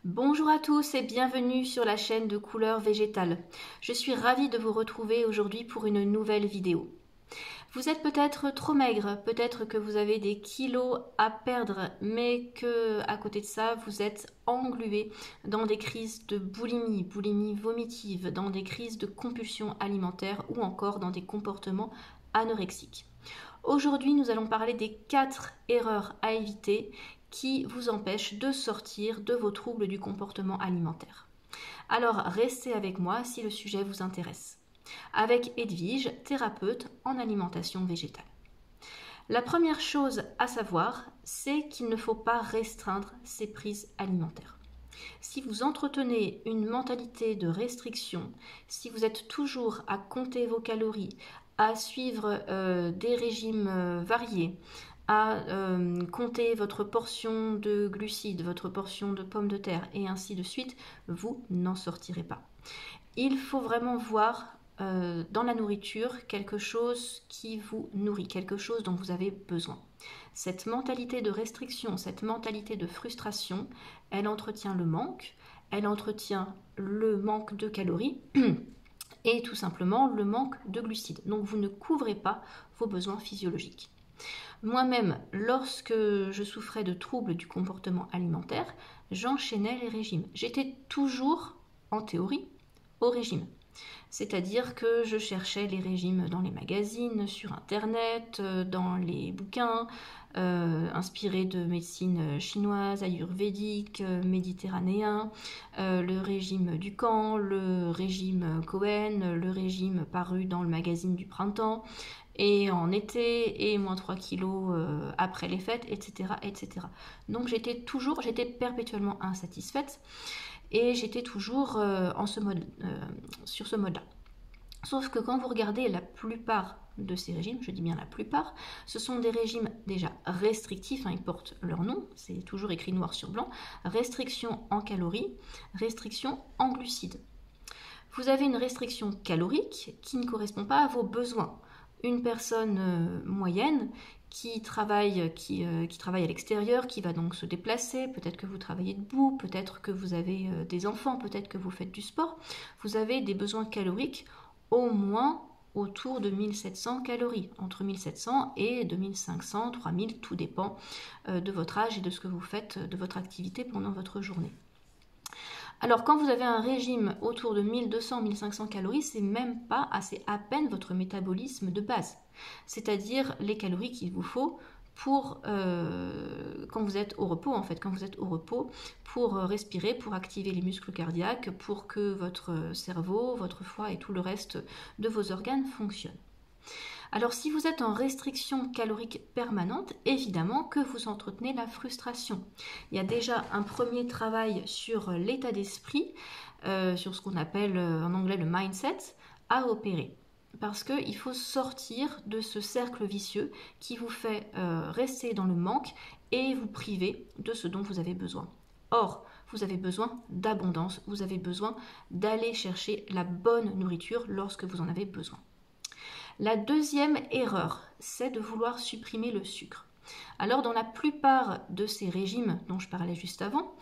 Bonjour à tous et bienvenue sur la chaîne de Couleurs Végétales. Je suis ravie de vous retrouver aujourd'hui pour une nouvelle vidéo. Vous êtes peut-être trop maigre, peut-être que vous avez des kilos à perdre, mais que à côté de ça, vous êtes englué dans des crises de boulimie, boulimie vomitive, dans des crises de compulsion alimentaire ou encore dans des comportements anorexiques. Aujourd'hui, nous allons parler des 4 erreurs à éviter qui vous empêchent de sortir de vos troubles du comportement alimentaire. Alors, restez avec moi si le sujet vous intéresse. Avec Edwige, thérapeute en alimentation végétale. La première chose à savoir, c'est qu'il ne faut pas restreindre ses prises alimentaires. Si vous entretenez une mentalité de restriction, si vous êtes toujours à compter vos calories, à suivre des régimes variés, à compter votre portion de glucides, votre portion de pommes de terre et ainsi de suite, vous n'en sortirez pas. Il faut vraiment voir dans la nourriture quelque chose qui vous nourrit, quelque chose dont vous avez besoin. Cette mentalité de restriction, cette mentalité de frustration, elle entretient le manque de calories et tout simplement le manque de glucides. Donc vous ne couvrez pas vos besoins physiologiques. Moi-même, lorsque je souffrais de troubles du comportement alimentaire, j'enchaînais les régimes. J'étais toujours, en théorie, au régime. C'est-à-dire que je cherchais les régimes dans les magazines, sur internet, dans les bouquins, inspirés de médecine chinoise, ayurvédique, méditerranéen, le régime Dukan, le régime Cohen, le régime paru dans le magazine du printemps, et en été, et moins 3 kilos après les fêtes, etc., etc. Donc j'étais perpétuellement insatisfaite. Et j'étais toujours sur ce mode-là. Sauf que quand vous regardez la plupart de ces régimes, je dis bien la plupart, ce sont des régimes déjà restrictifs, ils portent leur nom, c'est toujours écrit noir sur blanc, restriction en calories, restriction en glucides. Vous avez une restriction calorique qui ne correspond pas à vos besoins. Une personne moyenne qui travaille à l'extérieur, qui va donc se déplacer, peut-être que vous travaillez debout, peut-être que vous avez des enfants, peut-être que vous faites du sport, vous avez des besoins caloriques au moins autour de 1700 calories, entre 1700 et 2500, 3000, tout dépend de votre âge et de ce que vous faites, de votre activité pendant votre journée. Alors quand vous avez un régime autour de 1200-1500 calories, c'est même pas assez, à peine votre métabolisme de base. C'est-à-dire les calories qu'il vous faut pour quand vous êtes au repos, pour respirer, pour activer les muscles cardiaques, pour que votre cerveau, votre foie et tout le reste de vos organes fonctionnent. Alors si vous êtes en restriction calorique permanente, évidemment que vous entretenez la frustration. Il y a déjà un premier travail sur l'état d'esprit, sur ce qu'on appelle en anglais le mindset, à opérer. Parce qu'il faut sortir de ce cercle vicieux qui vous fait rester dans le manque et vous priver de ce dont vous avez besoin. Or, vous avez besoin d'abondance, vous avez besoin d'aller chercher la bonne nourriture lorsque vous en avez besoin. La deuxième erreur, c'est de vouloir supprimer le sucre. Alors dans la plupart de ces régimes dont je parlais juste avant,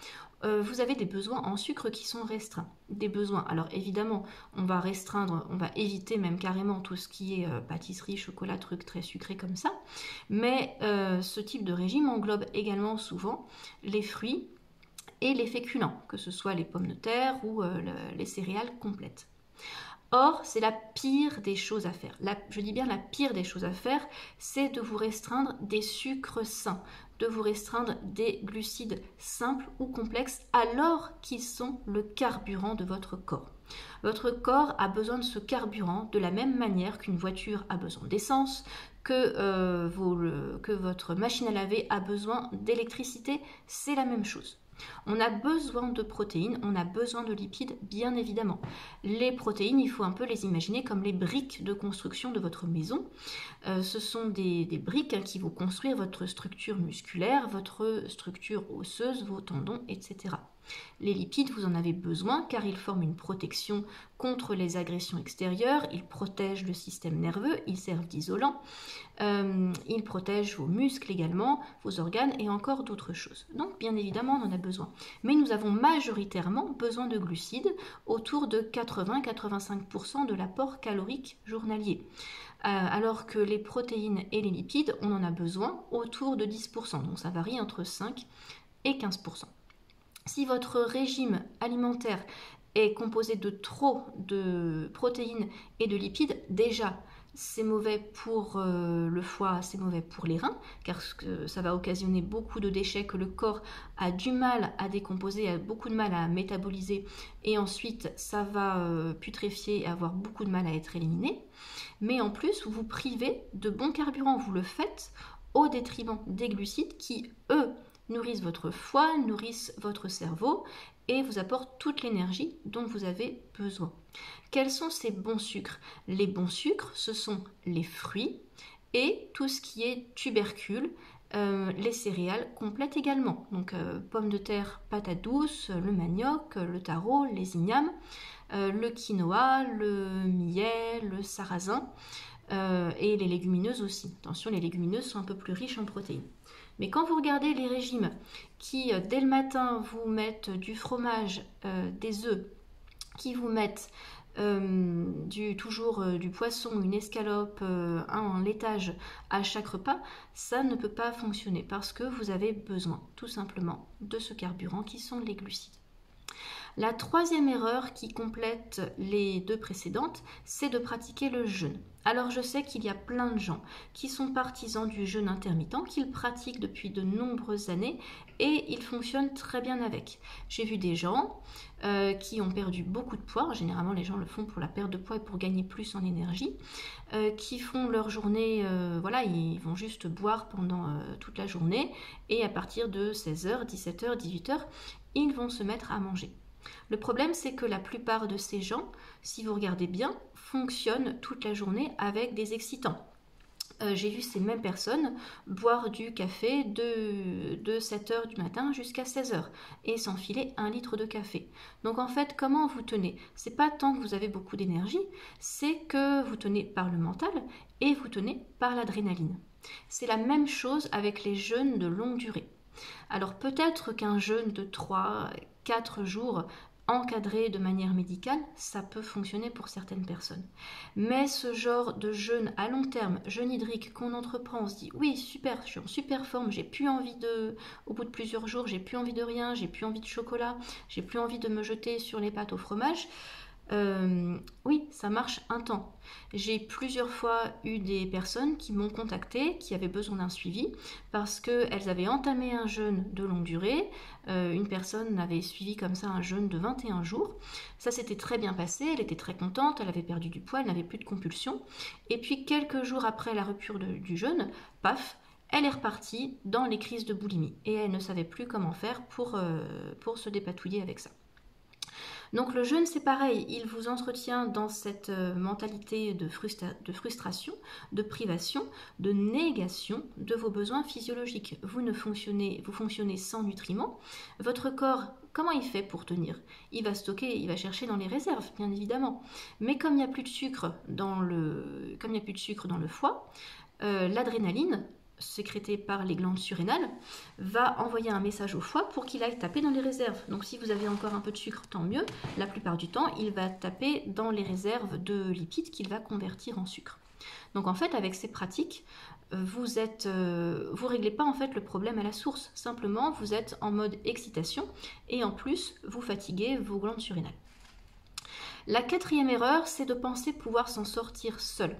vous avez des besoins en sucre qui sont restreints. Des besoins, alors évidemment, on va éviter même carrément tout ce qui est pâtisserie, chocolat, trucs très sucrés comme ça. Mais ce type de régime englobe également souvent les fruits et les féculents, que ce soit les pommes de terre ou les céréales complètes. Or, c'est la pire des choses à faire. Je dis bien la pire des choses à faire, c'est de vous restreindre des sucres sains, de vous restreindre des glucides simples ou complexes alors qu'ils sont le carburant de votre corps. Votre corps a besoin de ce carburant de la même manière qu'une voiture a besoin d'essence, que votre machine à laver a besoin d'électricité, c'est la même chose. On a besoin de protéines, on a besoin de lipides, bien évidemment. Les protéines, il faut un peu les imaginer comme les briques de construction de votre maison. Ce sont des briques qui vont construire votre structure musculaire, votre structure osseuse, vos tendons, etc. Les lipides, vous en avez besoin car ils forment une protection contre les agressions extérieures, ils protègent le système nerveux, ils servent d'isolant, ils protègent vos muscles également, vos organes et encore d'autres choses. Donc bien évidemment on en a besoin. Mais nous avons majoritairement besoin de glucides, autour de 80-85% de l'apport calorique journalier. Alors que les protéines et les lipides, on en a besoin autour de 10%, donc ça varie entre 5 et 15%. Si votre régime alimentaire est composé de trop de protéines et de lipides, déjà c'est mauvais pour le foie, c'est mauvais pour les reins, car ça va occasionner beaucoup de déchets que le corps a du mal à décomposer, a beaucoup de mal à métaboliser, et ensuite ça va putréfier et avoir beaucoup de mal à être éliminé. Mais en plus, vous vous privez de bons carburants, vous le faites au détriment des glucides qui, eux, nourrissent votre foie, nourrissent votre cerveau et vous apportent toute l'énergie dont vous avez besoin. Quels sont ces bons sucres? Les bons sucres, ce sont les fruits et tout ce qui est tubercules, les céréales complètes également. Donc pommes de terre, patates douces, le manioc, le taro, les ignames, le quinoa, le millet, le sarrasin et les légumineuses aussi. Attention, les légumineuses sont un peu plus riches en protéines. Mais quand vous regardez les régimes qui, dès le matin, vous mettent du fromage, des œufs, qui vous mettent toujours du poisson, une escalope, un laitage à chaque repas, ça ne peut pas fonctionner parce que vous avez besoin tout simplement de ce carburant qui sont les glucides. La troisième erreur qui complète les deux précédentes, c'est de pratiquer le jeûne. Alors je sais qu'il y a plein de gens qui sont partisans du jeûne intermittent, qu'ils pratiquent depuis de nombreuses années et ils fonctionnent très bien avec. J'ai vu des gens qui ont perdu beaucoup de poids, généralement les gens le font pour la perte de poids et pour gagner plus en énergie, qui font leur journée, voilà, ils vont juste boire pendant toute la journée et à partir de 16h, 17h, 18h, ils vont se mettre à manger. Le problème, c'est que la plupart de ces gens, si vous regardez bien, fonctionnent toute la journée avec des excitants. J'ai vu ces mêmes personnes boire du café de 7h du matin jusqu'à 16h et s'enfiler 1 litre de café. Donc en fait, comment vous tenez? C'est pas tant que vous avez beaucoup d'énergie, c'est que vous tenez par le mental et vous tenez par l'adrénaline. C'est la même chose avec les jeûnes de longue durée. Alors peut-être qu'un jeûne de 3-4 jours encadré de manière médicale, ça peut fonctionner pour certaines personnes. Mais ce genre de jeûne à long terme, jeûne hydrique qu'on entreprend, on se dit oui super, je suis en super forme, j'ai plus envie au bout de plusieurs jours, j'ai plus envie de rien, j'ai plus envie de chocolat, j'ai plus envie de me jeter sur les pâtes au fromage. Oui, ça marche un temps. J'ai plusieurs fois eu des personnes qui m'ont contacté, qui avaient besoin d'un suivi parce qu'elles avaient entamé un jeûne de longue durée. Une personne avait suivi comme ça un jeûne de 21 jours. Ça s'était très bien passé, elle était très contente, elle avait perdu du poids, elle n'avait plus de compulsion. Et puis quelques jours après la rupture du jeûne, paf, elle est repartie dans les crises de boulimie et elle ne savait plus comment faire pour se dépatouiller avec ça. Donc le jeûne, c'est pareil, il vous entretient dans cette mentalité de frustration, de privation, de négation de vos besoins physiologiques. Vous fonctionnez sans nutriments. Votre corps, comment il fait pour tenir? Il va stocker, il va chercher dans les réserves, bien évidemment. Mais comme il n'y a plus de sucre dans le foie, l'adrénaline, sécrétée par les glandes surrénales, va envoyer un message au foie pour qu'il aille taper dans les réserves. Donc si vous avez encore un peu de sucre, tant mieux. La plupart du temps, il va taper dans les réserves de lipides qu'il va convertir en sucre. Donc en fait, avec ces pratiques, vous réglez pas en fait le problème à la source. Simplement, vous êtes en mode excitation et en plus, vous fatiguez vos glandes surrénales. La quatrième erreur, c'est de penser pouvoir s'en sortir seul.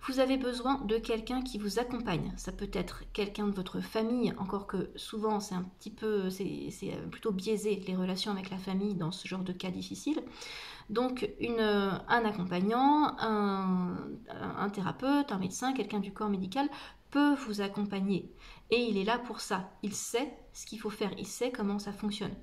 Vous avez besoin de quelqu'un qui vous accompagne. Ça peut être quelqu'un de votre famille, encore que souvent c'est plutôt biaisé les relations avec la famille dans ce genre de cas difficiles. Donc un accompagnant, un thérapeute, un médecin, quelqu'un du corps médical peut vous accompagner. Et il est là pour ça. Il sait ce qu'il faut faire, il sait comment ça fonctionne.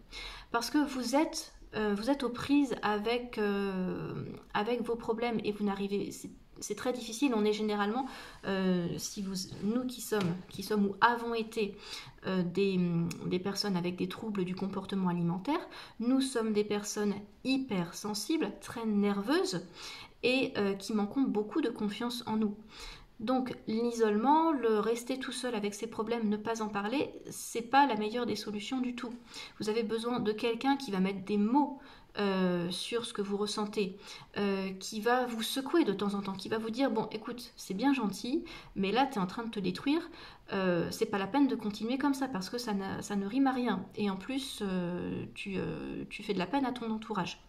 Parce que vous êtes aux prises avec vos problèmes et vous n'arrivez, c'est très difficile. On est généralement, nous qui sommes ou avons été des personnes avec des troubles du comportement alimentaire, nous sommes des personnes hypersensibles, très nerveuses et qui manquons beaucoup de confiance en nous. Donc l'isolement, le rester tout seul avec ses problèmes, ne pas en parler, c'est pas la meilleure des solutions du tout. Vous avez besoin de quelqu'un qui va mettre des mots sur ce que vous ressentez, qui va vous secouer de temps en temps, qui va vous dire bon écoute, c'est bien gentil, mais là tu es en train de te détruire, c'est pas la peine de continuer comme ça parce que ça ne rime à rien et en plus tu fais de la peine à ton entourage.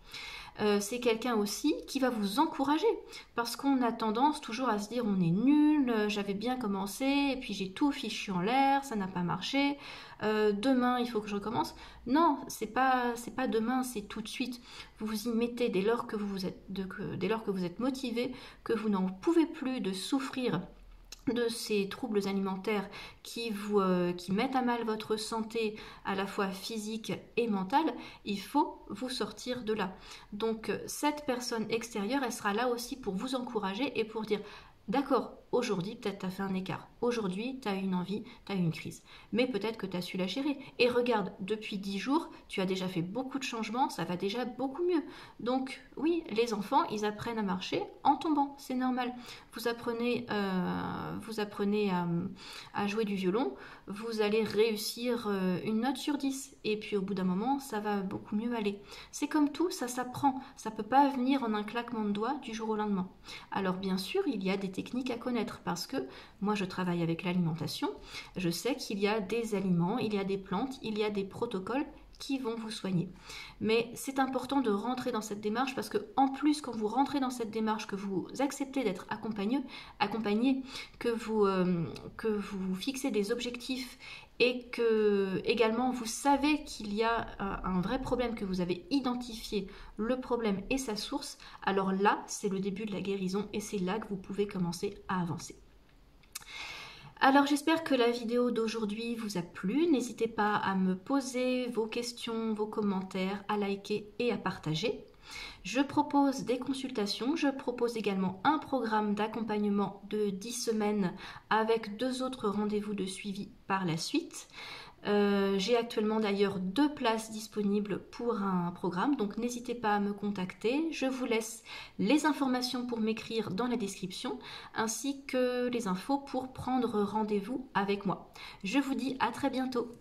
C'est quelqu'un aussi qui va vous encourager parce qu'on a tendance toujours à se dire on est nul, j'avais bien commencé et puis j'ai tout fichu en l'air, ça n'a pas marché, demain il faut que je recommence. Non, c'est pas demain, c'est tout de suite. Vous vous y mettez dès lors que vous êtes motivé, que vous n'en pouvez plus de souffrir de ces troubles alimentaires qui mettent à mal votre santé à la fois physique et mentale, il faut vous sortir de là. Donc cette personne extérieure, elle sera là aussi pour vous encourager et pour dire d'accord, aujourd'hui peut-être tu as fait un écart, aujourd'hui tu as une envie, tu as une crise, mais peut-être que tu as su la gérer. Et regarde, depuis 10 jours, tu as déjà fait beaucoup de changements, ça va déjà beaucoup mieux. Donc oui, les enfants, ils apprennent à marcher en tombant, c'est normal. Vous apprenez à jouer du violon, vous allez réussir une note sur 10, et puis au bout d'un moment, ça va beaucoup mieux aller. C'est comme tout, ça s'apprend, ça ne peut pas venir en un claquement de doigts du jour au lendemain. Alors bien sûr, il y a des techniques à connaître parce que moi je travaille avec l'alimentation, je sais qu'il y a des aliments, il y a des plantes, il y a des protocoles qui vont vous soigner. Mais c'est important de rentrer dans cette démarche parce que en plus quand vous rentrez dans cette démarche, que vous acceptez d'être accompagné, que vous fixez des objectifs et que également vous savez qu'il y a un vrai problème, que vous avez identifié le problème et sa source, alors là c'est le début de la guérison et c'est là que vous pouvez commencer à avancer. Alors j'espère que la vidéo d'aujourd'hui vous a plu, n'hésitez pas à me poser vos questions, vos commentaires, à liker et à partager. Je propose des consultations, je propose également un programme d'accompagnement de 10 semaines avec 2 autres rendez-vous de suivi par la suite. J'ai actuellement d'ailleurs 2 places disponibles pour un programme, donc n'hésitez pas à me contacter. Je vous laisse les informations pour m'écrire dans la description, ainsi que les infos pour prendre rendez-vous avec moi. Je vous dis à très bientôt.